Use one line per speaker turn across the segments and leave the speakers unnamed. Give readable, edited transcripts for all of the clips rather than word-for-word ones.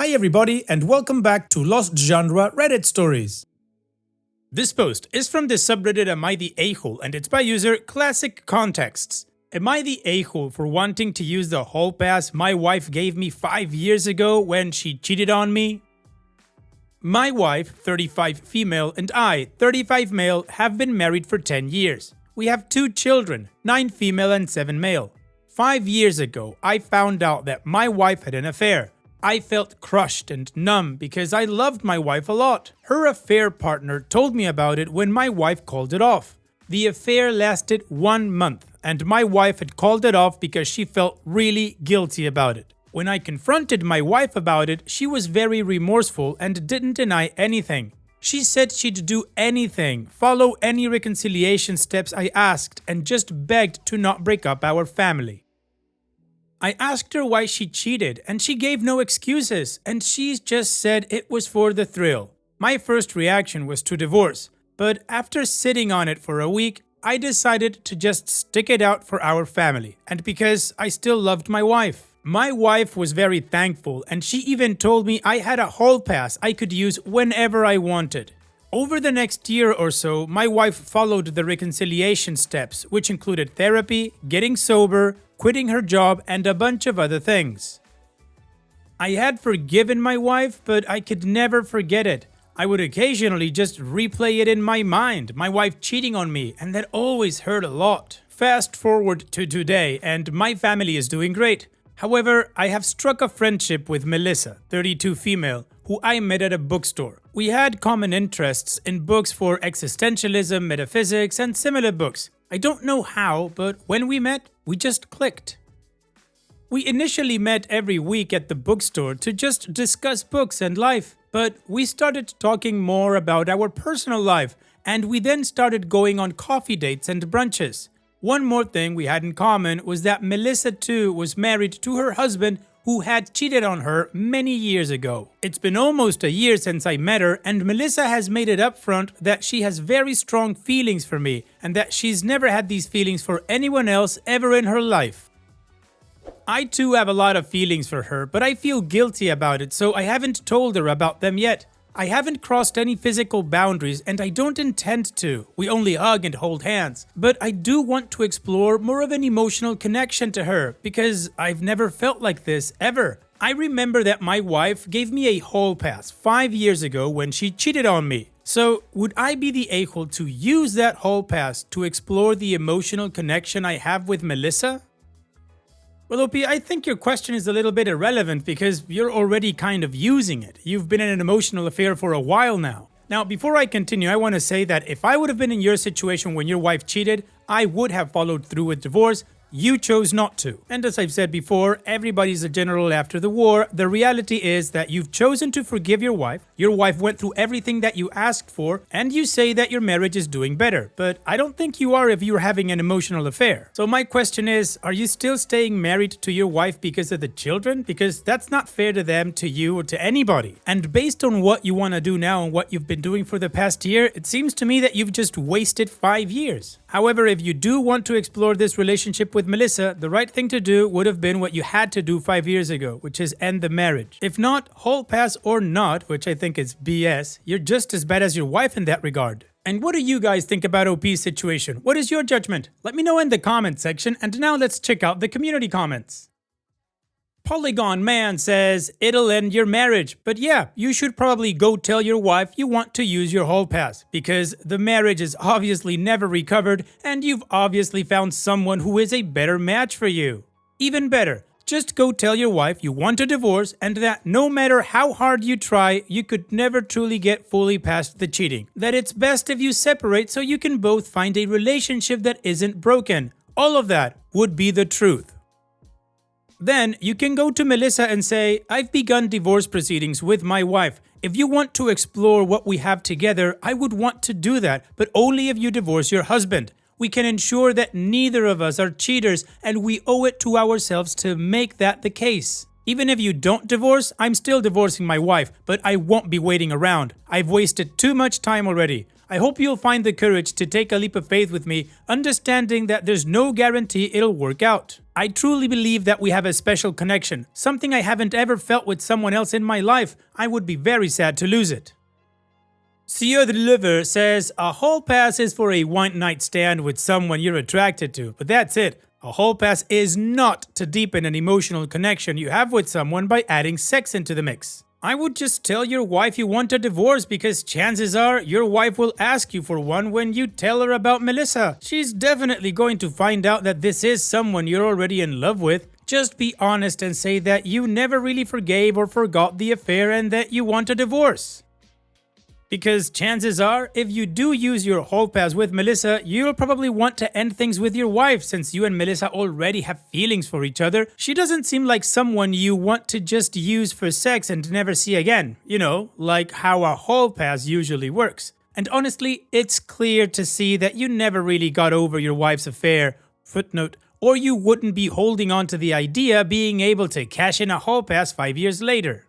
Hi everybody and welcome back to Lost Genre Reddit Stories. This post is from the subreddit Am I the A-hole and it's by user Classic Contexts. Am I the a-hole for wanting to use the hall pass my wife gave me 5 years ago when she cheated on me? My wife, 35 female, and I, 35 male, have been married for 10 years. We have 2 children, 9 female and 7 male. 5 years ago, I found out that my wife had an affair. I felt crushed and numb because I loved my wife a lot. Her affair partner told me about it when my wife called it off. The affair lasted 1 month, and my wife had called it off because she felt really guilty about it. When I confronted my wife about it, she was very remorseful and didn't deny anything. She said she'd do anything, follow any reconciliation steps I asked, and just begged to not break up our family. I asked her why she cheated, and she gave no excuses, and she just said it was for the thrill. My first reaction was to divorce, but after sitting on it for a week, I decided to just stick it out for our family, and because I still loved my wife. My wife was very thankful, and she even told me I had a hall pass I could use whenever I wanted. Over the next year or so, my wife followed the reconciliation steps, which included therapy, getting sober, quitting her job, and a bunch of other things. I had forgiven my wife, but I could never forget it. I would occasionally just replay it in my mind, my wife cheating on me, and that always hurt a lot. Fast forward to today, and my family is doing great. However, I have struck a friendship with Melissa, 32 female, who I met at a bookstore. We had common interests in books for existentialism, metaphysics, and similar books. I don't know how, but when we met, we just clicked. We initially met every week at the bookstore to just discuss books and life, but we started talking more about our personal life, and we then started going on coffee dates and brunches. One more thing we had in common was that Melissa too was married to her husband who had cheated on her many years ago. It's been almost a year since I met her, and Melissa has made it upfront that she has very strong feelings for me and that she's never had these feelings for anyone else ever in her life. I too have a lot of feelings for her, but I feel guilty about it, so I haven't told her about them yet. I haven't crossed any physical boundaries and I don't intend to. We only hug and hold hands. But I do want to explore more of an emotional connection to her because I've never felt like this ever. I remember that my wife gave me a hall pass 5 years ago when she cheated on me. So would I be the a-hole to use that hall pass to explore the emotional connection I have with Melissa? Well, OP, I think your question is a little bit irrelevant because you're already kind of using it. You've been in an emotional affair for a while now. Now, before I continue, I want to say that if I would have been in your situation when your wife cheated, I would have followed through with divorce. You chose not to. And as I've said before, everybody's a general after the war. The reality is that you've chosen to forgive your wife. Your wife went through everything that you asked for, and you say that your marriage is doing better. But I don't think you are if you're having an emotional affair. So my question is, are you still staying married to your wife because of the children? Because that's not fair to them, to you, or to anybody. And based on what you want to do now and what you've been doing for the past year, it seems to me that you've just wasted 5 years. However, if you do want to explore this relationship with Melissa, the right thing to do would have been what you had to do 5 years ago, which is end the marriage. If not, hall pass or not, which I think is BS, you're just as bad as your wife in that regard. And what do you guys think about OP's situation? What is your judgment? Let me know in the comment section, and now let's check out the community comments. Polygon Man says, it'll end your marriage, but yeah, you should probably go tell your wife you want to use your hall pass, because the marriage is obviously never recovered and you've obviously found someone who is a better match for you. Even better, just go tell your wife you want a divorce and that no matter how hard you try, you could never truly get fully past the cheating. That it's best if you separate so you can both find a relationship that isn't broken. All of that would be the truth. Then you can go to Melissa and say, I've begun divorce proceedings with my wife. If you want to explore what we have together, I would want to do that, but only if you divorce your husband. We can ensure that neither of us are cheaters, and we owe it to ourselves to make that the case. Even if you don't divorce, I'm still divorcing my wife, but I won't be waiting around. I've wasted too much time already. I hope you'll find the courage to take a leap of faith with me, understanding that there's no guarantee it'll work out. I truly believe that we have a special connection, something I haven't ever felt with someone else in my life. I would be very sad to lose it. Sieur the Liver says, a hall pass is for a one-night stand with someone you're attracted to, but that's it. A hall pass is not to deepen an emotional connection you have with someone by adding sex into the mix. I would just tell your wife you want a divorce because chances are your wife will ask you for one when you tell her about Melissa. She's definitely going to find out that this is someone you're already in love with. Just be honest and say that you never really forgave or forgot the affair and that you want a divorce. Because chances are, if you do use your hall pass with Melissa, you'll probably want to end things with your wife since you and Melissa already have feelings for each other. She doesn't seem like someone you want to just use for sex and never see again. You know, like how a hall pass usually works. And honestly, it's clear to see that you never really got over your wife's affair. Footnote, or you wouldn't be holding on to the idea of being able to cash in a hall pass 5 years later.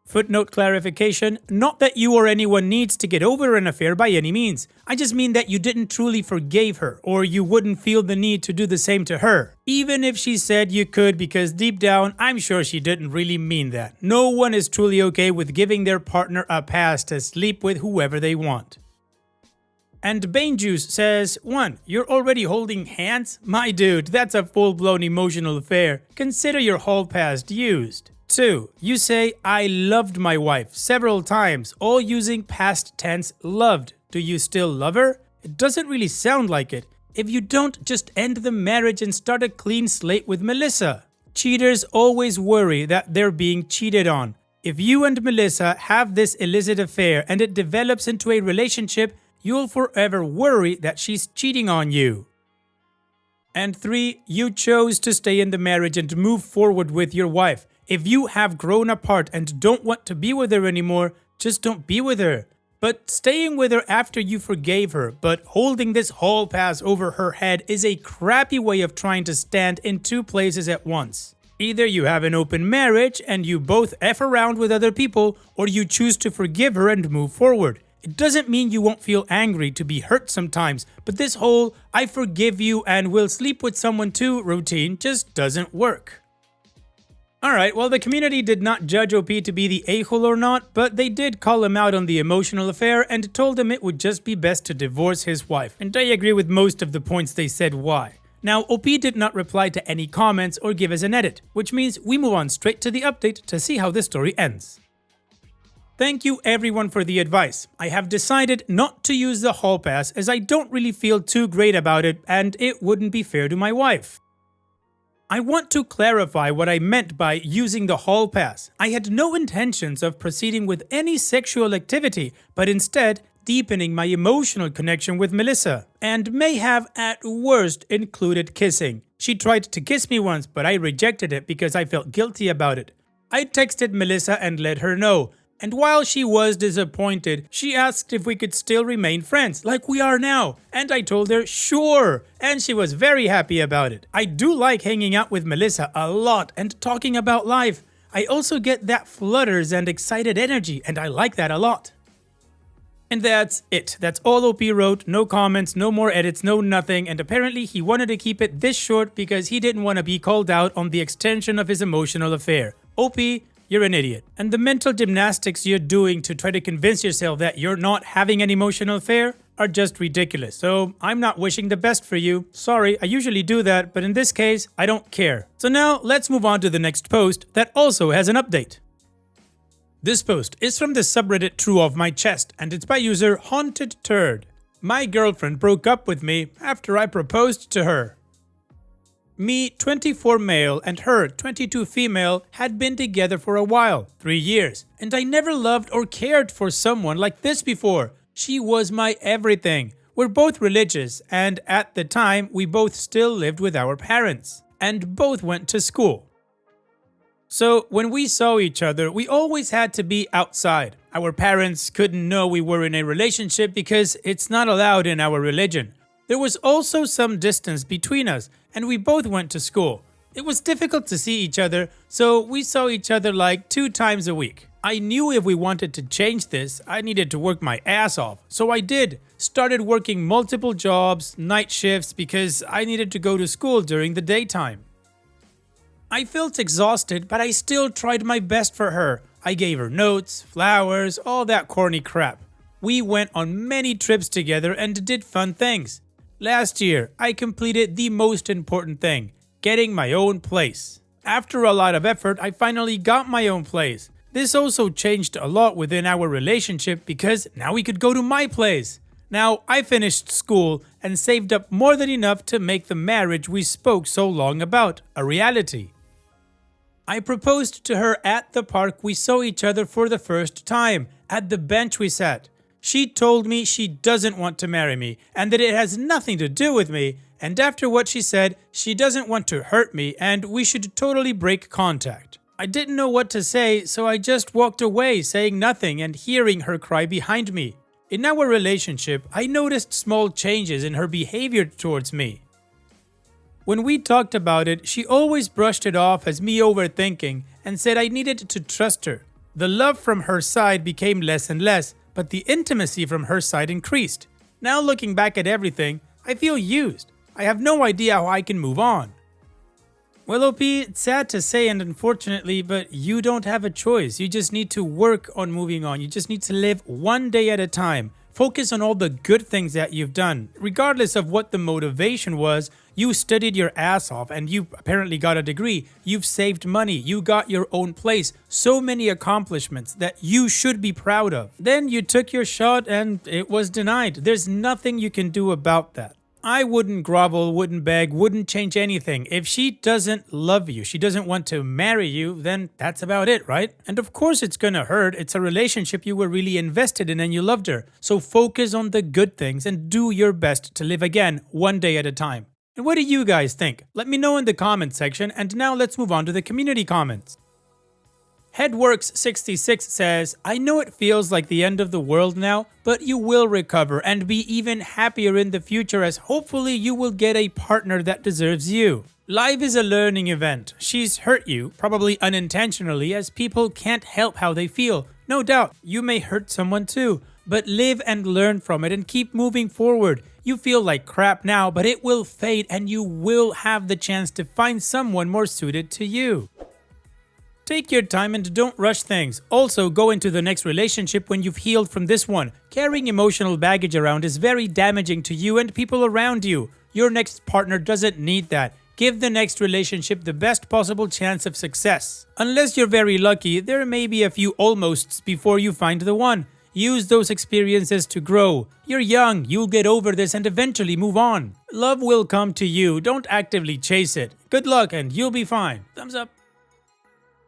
Footnote clarification, not that you or anyone needs to get over an affair by any means. I just mean that you didn't truly forgive her, or you wouldn't feel the need to do the same to her. Even if she said you could, because deep down, I'm sure she didn't really mean that. No one is truly okay with giving their partner a pass to sleep with whoever they want. And Bane Juice says, 1. You're already holding hands? My dude, that's a full-blown emotional affair. Consider your hall pass used. 2. You say, I loved my wife several times, all using past tense loved. Do you still love her? It doesn't really sound like it. If you don't, just end the marriage and start a clean slate with Melissa. Cheaters always worry that they're being cheated on. If you and Melissa have this illicit affair and it develops into a relationship, you'll forever worry that she's cheating on you. And 3. You chose to stay in the marriage and move forward with your wife. If you have grown apart and don't want to be with her anymore, just don't be with her. But staying with her after you forgave her, but holding this hall pass over her head is a crappy way of trying to stand in two places at once. Either you have an open marriage and you both F around with other people, or you choose to forgive her and move forward. It doesn't mean you won't feel angry to be hurt sometimes, but this whole I forgive you and will sleep with someone too routine just doesn't work. Alright, well the community did not judge OP to be the a-hole or not, but they did call him out on the emotional affair and told him it would just be best to divorce his wife, and I agree with most of the points they said why. Now, OP did not reply to any comments or give us an edit, which means we move on straight to the update to see how the story ends. Thank you everyone for the advice. I have decided not to use the hall pass as I don't really feel too great about it and it wouldn't be fair to my wife. I want to clarify what I meant by using the hall pass. I had no intentions of proceeding with any sexual activity, but instead deepening my emotional connection with Melissa, and may have at worst included kissing. She tried to kiss me once, but I rejected it because I felt guilty about it. I texted Melissa and let her know. And while she was disappointed, she asked if we could still remain friends, like we are now. And I told her, sure. And she was very happy about it. I do like hanging out with Melissa a lot and talking about life. I also get that flutters and excited energy, and I like that a lot. And that's it. That's all OP wrote. No comments, no more edits, no nothing. And apparently he wanted to keep it this short because he didn't want to be called out on the extension of his emotional affair. OP, you're an idiot. And the mental gymnastics you're doing to try to convince yourself that you're not having an emotional affair are just ridiculous. So I'm not wishing the best for you. Sorry, I usually do that, but in this case, I don't care. So now let's move on to the next post that also has an update. This post is from the subreddit True of My Chest, and it's by user Haunted Turd. My girlfriend broke up with me after I proposed to her. Me, 24 male, and her, 22 female, had been together for a while, 3 years, and I never loved or cared for someone like this before. She was my everything. We're both religious, and at the time, we both still lived with our parents, and both went to school. So when we saw each other, we always had to be outside. Our parents couldn't know we were in a relationship because it's not allowed in our religion. There was also some distance between us, and we both went to school. It was difficult to see each other, so we saw each other like 2 times a week. I knew if we wanted to change this, I needed to work my ass off. So I did. Started working multiple jobs, night shifts, because I needed to go to school during the daytime. I felt exhausted, but I still tried my best for her. I gave her notes, flowers, all that corny crap. We went on many trips together and did fun things. Last year, I completed the most important thing, getting my own place. After a lot of effort, I finally got my own place. This also changed a lot within our relationship because now we could go to my place. Now, I finished school and saved up more than enough to make the marriage we spoke so long about a reality. I proposed to her at the park we saw each other for the first time, at the bench we sat. She told me she doesn't want to marry me and that it has nothing to do with me, and after what she said, she doesn't want to hurt me and we should totally break contact. I didn't know what to say, so I just walked away, saying nothing and hearing her cry behind me. In our relationship, I noticed small changes in her behavior towards me. When we talked about it, she always brushed it off as me overthinking and said I needed to trust her. The love from her side became less and less, but the intimacy from her side increased. Now looking back at everything, I feel used. I have no idea how I can move on. Well, OP, it's sad to say and unfortunately, but you don't have a choice. You just need to work on moving on. You just need to live one day at a time. Focus on all the good things that you've done. Regardless of what the motivation was, you studied your ass off and you apparently got a degree. You've saved money. You got your own place. So many accomplishments that you should be proud of. Then you took your shot and it was denied. There's nothing you can do about that. I wouldn't grovel, wouldn't beg, wouldn't change anything. If she doesn't love you, she doesn't want to marry you, then that's about it, right? And of course it's gonna hurt. It's a relationship you were really invested in and you loved her. So focus on the good things and do your best to live again one day at a time. And what do you guys think? Let me know in the comment section, and now let's move on to the community comments. Headworks66 says, I know it feels like the end of the world now, but you will recover and be even happier in the future as hopefully you will get a partner that deserves you. Life is a learning event. She's hurt you, probably unintentionally, as people can't help how they feel. No doubt, you may hurt someone too, but live and learn from it and keep moving forward. You feel like crap now, but it will fade and you will have the chance to find someone more suited to you. Take your time and don't rush things. Also, go into the next relationship when you've healed from this one. Carrying emotional baggage around is very damaging to you and people around you. Your next partner doesn't need that. Give the next relationship the best possible chance of success. Unless you're very lucky, there may be a few almosts before you find the one. Use those experiences to grow. You're young, you'll get over this and eventually move on. Love will come to you, don't actively chase it. Good luck and you'll be fine. Thumbs up.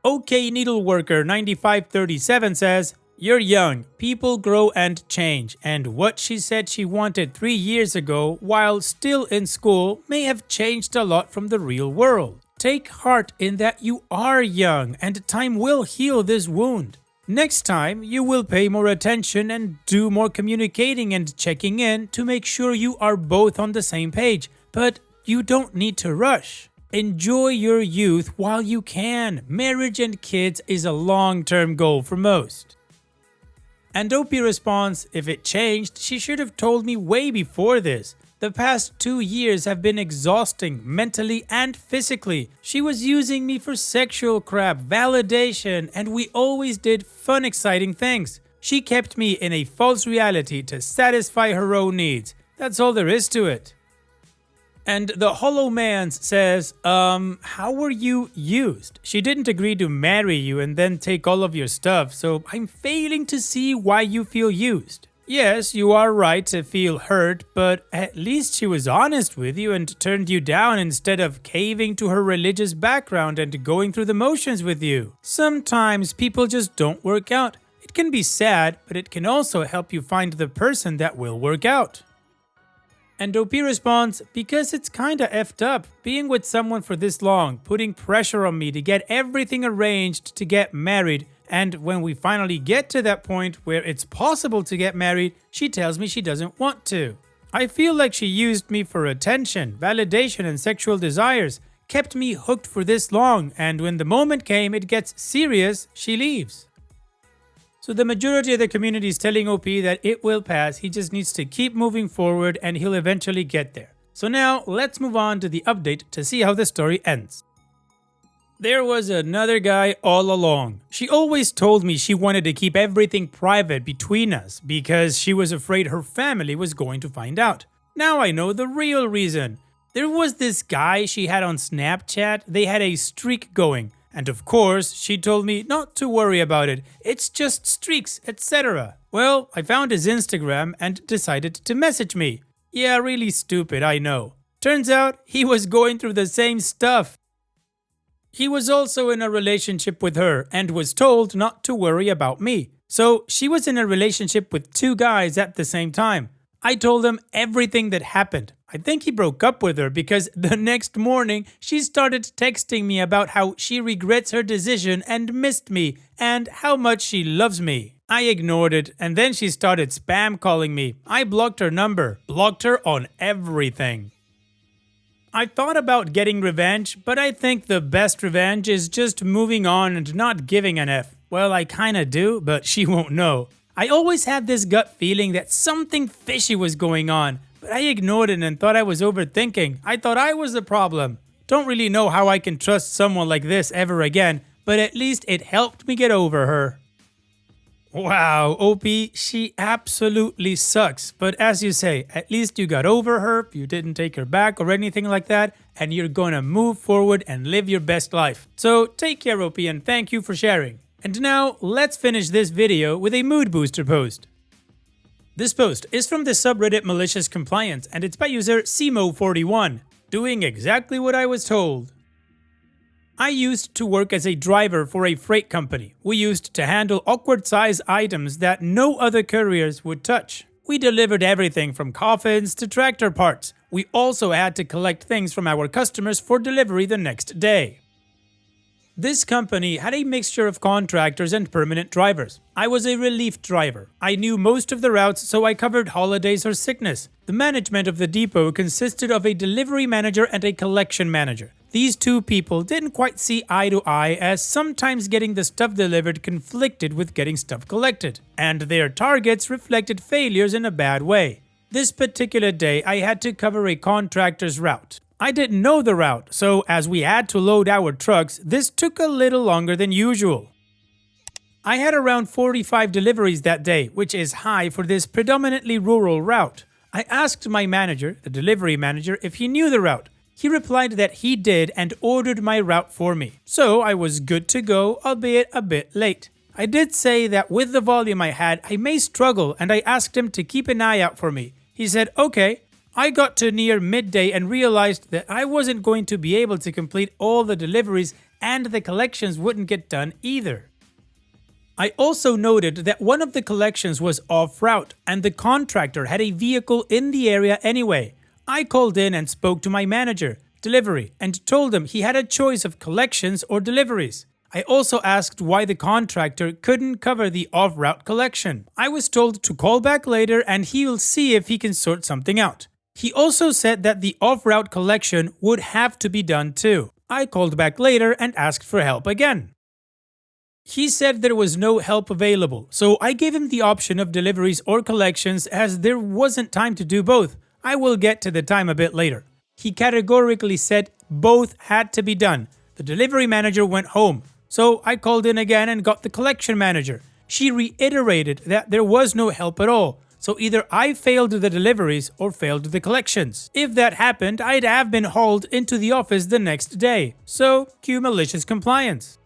OK Needleworker 9537 says, you're young, people grow and change, and what she said she wanted 3 years ago while still in school may have changed a lot from the real world. Take heart in that you are young and time will heal this wound. Next time, you will pay more attention and do more communicating and checking in to make sure you are both on the same page, but you don't need to rush. Enjoy your youth while you can. Marriage and kids is a long-term goal for most. And OP responds, if it changed, she should have told me way before this. The past 2 years have been exhausting mentally and physically. She was using me for sexual crap, validation, and we always did fun, exciting things. She kept me in a false reality to satisfy her own needs. That's all there is to it. And the Hollow Man says, how were you used? She didn't agree to marry you and then take all of your stuff, so I'm failing to see why you feel used. Yes, you are right to feel hurt, but at least she was honest with you and turned you down instead of caving to her religious background and going through the motions with you. Sometimes people just don't work out. It can be sad, but it can also help you find the person that will work out. And OP responds, because it's kinda effed up, being with someone for this long, putting pressure on me to get everything arranged to get married, and when we finally get to that point where it's possible to get married, she tells me she doesn't want to. I feel like she used me for attention, validation, and sexual desires, kept me hooked for this long, and when the moment came it gets serious, she leaves. So the majority of the community is telling OP that it will pass, he just needs to keep moving forward and he'll eventually get there. So now let's move on to the update to see how the story ends. There was another guy all along. She always told me she wanted to keep everything private between us because she was afraid her family was going to find out. Now I know the real reason. There was this guy she had on Snapchat, they had a streak going. And of course, she told me not to worry about it, it's just streaks, etc. Well, I found his Instagram and decided to message me. Yeah, really stupid, I know. Turns out, he was going through the same stuff. He was also in a relationship with her and was told not to worry about me. So she was in a relationship with two guys at the same time. I told him everything that happened. I think he broke up with her because the next morning she started texting me about how she regrets her decision and missed me and how much she loves me. I ignored it and then she started spam calling me. I blocked her number, blocked her on everything. I thought about getting revenge, but I think the best revenge is just moving on and not giving an F. Well, I kinda do, but she won't know. I always had this gut feeling that something fishy was going on, but I ignored it and thought I was overthinking. I thought I was the problem. Don't really know how I can trust someone like this ever again, but at least it helped me get over her. Wow, OP, she absolutely sucks. But as you say, at least you got over her, you didn't take her back or anything like that, and you're gonna move forward and live your best life. So take care, OP, and thank you for sharing. And now, let's finish this video with a mood booster post. This post is from the subreddit Malicious Compliance and it's by user Simo41, doing exactly what I was told. I used to work as a driver for a freight company. We used to handle awkward size items that no other couriers would touch. We delivered everything from coffins to tractor parts. We also had to collect things from our customers for delivery the next day. This company had a mixture of contractors and permanent drivers. I was a relief driver. I knew most of the routes, so I covered holidays or sickness. The management of the depot consisted of a delivery manager and a collection manager. These two people didn't quite see eye to eye, as sometimes getting the stuff delivered conflicted with getting stuff collected, and their targets reflected failures in a bad way. This particular day, I had to cover a contractor's route. I didn't know the route, so as we had to load our trucks, this took a little longer than usual. I had around 45 deliveries that day, which is high for this predominantly rural route. I asked my manager, the delivery manager, if he knew the route. He replied that he did and ordered my route for me. So I was good to go, albeit a bit late. I did say that with the volume I had, I may struggle, and I asked him to keep an eye out for me. He said, okay. I got to near midday and realized that I wasn't going to be able to complete all the deliveries and the collections wouldn't get done either. I also noted that one of the collections was off-route and the contractor had a vehicle in the area anyway. I called in and spoke to my manager, delivery, and told him he had a choice of collections or deliveries. I also asked why the contractor couldn't cover the off-route collection. I was told to call back later and he'll see if he can sort something out. He also said that the off-route collection would have to be done too. I called back later and asked for help again. He said there was no help available, so I gave him the option of deliveries or collections as there wasn't time to do both. I will get to the time a bit later. He categorically said both had to be done. The delivery manager went home, so I called in again and got the collection manager. She reiterated that there was no help at all. So either I failed the deliveries or failed the collections. If that happened, I'd have been hauled into the office the next day. So, cue malicious compliance.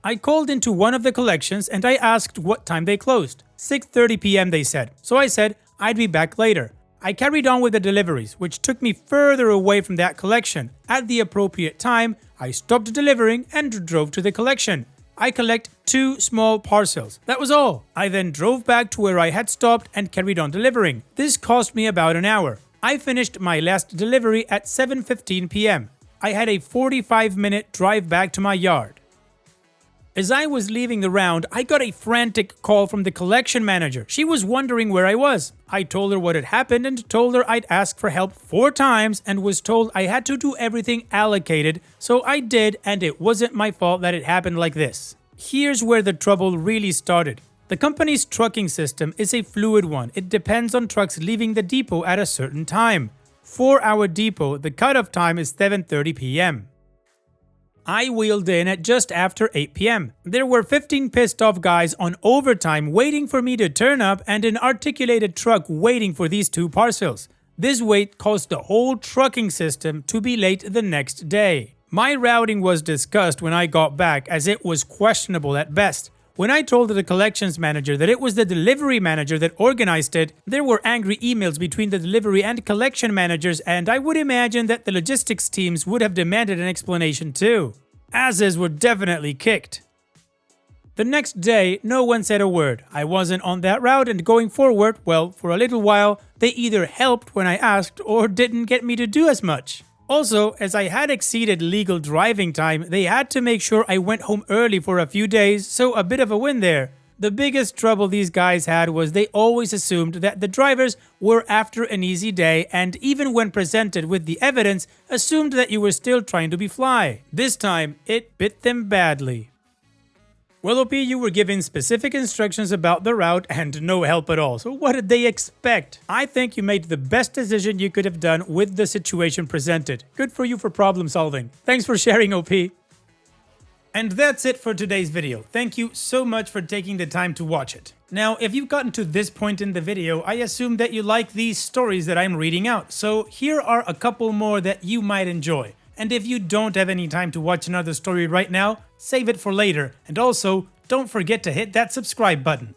I called into one of the collections and I asked what time they closed. 6:30 p.m. they said. So I said I'd be back later. I carried on with the deliveries, which took me further away from that collection. At the appropriate time, I stopped delivering and drove to the collection. I collect 2 small parcels. That was all. I then drove back to where I had stopped and carried on delivering. This cost me about an hour. I finished my last delivery at 7:15 p.m. I had a 45-minute drive back to my yard. As I was leaving the round, I got a frantic call from the collection manager. She was wondering where I was. I told her what had happened and told her I'd asked for help 4 times and was told I had to do everything allocated, so I did and it wasn't my fault that it happened like this. Here's where the trouble really started. The company's trucking system is a fluid one. It depends on trucks leaving the depot at a certain time. For our depot, the cutoff time is 7:30 p.m. I wheeled in at just after 8 p.m. There were 15 pissed off guys on overtime waiting for me to turn up and an articulated truck waiting for these 2 parcels. This wait caused the whole trucking system to be late the next day. My routing was discussed when I got back as it was questionable at best. When I told the collections manager that it was the delivery manager that organized it, there were angry emails between the delivery and collection managers, and I would imagine that the logistics teams would have demanded an explanation too. Asses were definitely kicked. The next day, no one said a word. I wasn't on that route, and going forward, well, for a little while, they either helped when I asked or didn't get me to do as much. Also, as I had exceeded legal driving time, they had to make sure I went home early for a few days, so a bit of a win there. The biggest trouble these guys had was they always assumed that the drivers were after an easy day, and even when presented with the evidence, assumed that you were still trying to be fly. This time, it bit them badly. Well, OP, you were given specific instructions about the route and no help at all, so what did they expect? I think you made the best decision you could have done with the situation presented. Good for you for problem solving. Thanks for sharing, OP. And that's it for today's video. Thank you so much for taking the time to watch it. Now, if you've gotten to this point in the video, I assume that you like these stories that I'm reading out, so here are a couple more that you might enjoy. And if you don't have any time to watch another story right now, save it for later. And also, don't forget to hit that subscribe button.